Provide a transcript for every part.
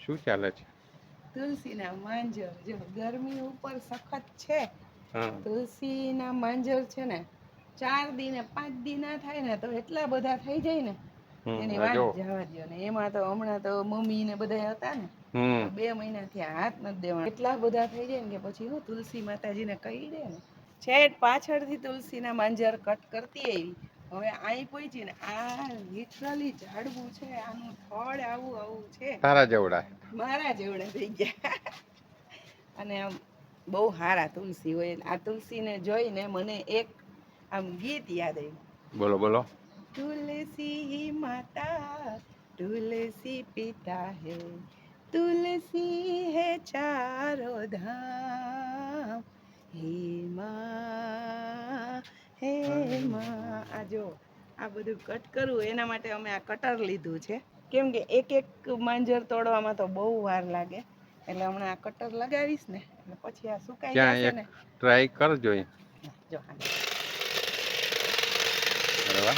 શું ચાલે છે? તુલસીના માંજર જો ગરમી ઉપર સખત છે. હા. તુલસીના માંજર છે ને 4 દી ને 5 દી ના થાય ને તો એટલા બધા થઈ જાય ને એની આ વાત જો. જવા દો ને. એમાં તો હમણાં તો મમ્મી ને બધા હતા ને 2 મહિનાથી હાથ નથી દેવાના એટલા બધા થઈ જાય ને કે પછી હું તુલસી માતાજીને કહી દે ને છેટ પાછળથી તુલસીના માંજર કટ કરતી આવી. હવે અહીં પહોંચી ને આ લિટરલી ઝાડવું છે, આનું થડ આવું આવું છે, તારા જેવડા. મારા જેવડા થઈ ગયા. અને આમ બહુ સારા તુલસી હોય. આ તુલસીને જોઈને મને એક આમ ગીત યાદ આવ્યું. બોલો બોલો. तुलसी माता तुलसी पिता है तुलसी है चारों धाम हे माँ હે માં. આ જો આ બધું કટ કરવું એના માટે અમે આ કટર લીધું છે, કેમ કે એક એક માંજર તોડવામાં તો બહુ વાર લાગે. એટલે હમણાં આ કટર લગાવીશ ને એટલે પછી આ સુકાઈ જશે ને. ટ્રાય કરજો. જો અરે વાહ.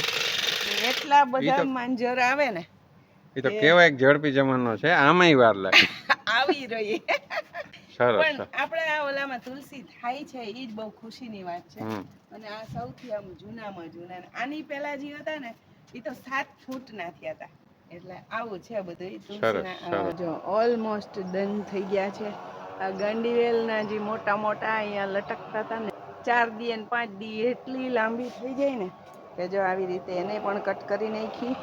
એટલા બધા માંજર આવે ને એ તો કેવા એક ઝડપી જમાનો છે, આમાંય વાર લાગે. આવી રહી. સરસ. પણ આપણે આ ઓલામાં તુલસી થાય છે એ જ બહુ ખુશીની વાત છે. અને આ સૌથી આમ જૂનામાં જૂના. આની પહેલા જે હતા ને એ તો 7 ફૂટના થયા હતા. એટલે આવું છે બધું તુલસીના. જો ઓલમોસ્ટ ડન થઈ ગયા છે. આ ગાંડીવેલના જે મોટા મોટા અહીંયા લટકતા હતા ને 4 દી અને 5 દી એટલી લાંબી થઈ જાય ને કે જો આવી રીતે એને પણ કટ કરી નાખી.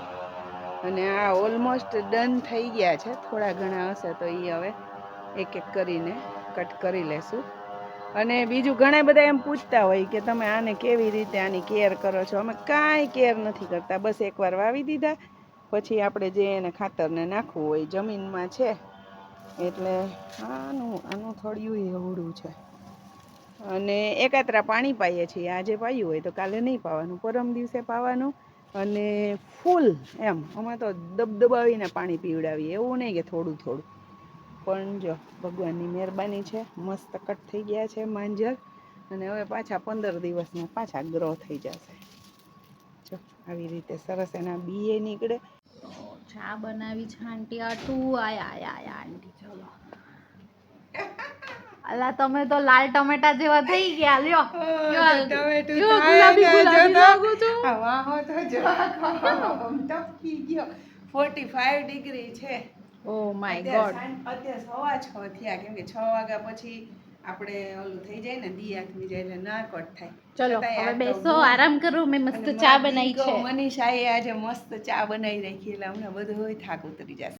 અને આ ઓલમોસ્ટ ડન થઈ ગયા છે. થોડા ઘણા હશે તો એ હવે એક એક કરીને કટ કરી લેશું. અને બીજું ઘણા બધા એમ પૂછતા હોય કે તમે આને કેવી રીતે આની કેર કરો છો. અમે કાંઈ કેર નથી કરતા, બસ એકવાર વાવી દીધા પછી આપણે જે એને ખાતરને નાખવું હોય જમીનમાં છે. એટલે આનું થળિયું એવડું છે. અને એકાત્રા પાણી પાઈએ છીએ. આજે પાયું હોય તો કાલે નહીં પાવાનું, પરમ દિવસે પાવાનું. અને ફૂલ એમ અમે તો દબદબાવીને પાણી પીવડાવીએ, એવું નહીં કે થોડું થોડું. પણ જો ભગવાનની મહેરબાની છે, મસ્ત કટ થઈ ગયા છે માંજર. અને હવે પાછા 15 દિવસમાં પાછા ગ્રો થઈ જશે. જો આવી રીતે સરસ એના બીએ નીકળે. ચા બનાવી છે આંટી. આટું આયા આંટી. ચલો અલા તમે તો લાલ ટમેટા જેવા થઈ ગયા. લ્યો ગુલાબી ગુલાબી લાગુ છો. વાહો તો જો ટપકી ગયો. 45 ડિગ્રી છે. Oh my God. અત્યારે 6:15 થયા, કેમ કે 6 વાગ્યા પછી આપણે ઓલું થઈ જાય ને દી આથમી જાય એટલે ના કટ થાય. ચલો હવે બેસો, આરામ કરો. મેં મસ્ત ચા બનાવી છે. મનીષાએ આજે મસ્ત ચા બનાવી રાખી એટલે હમણાં બધો થાક ઉતરી જશે.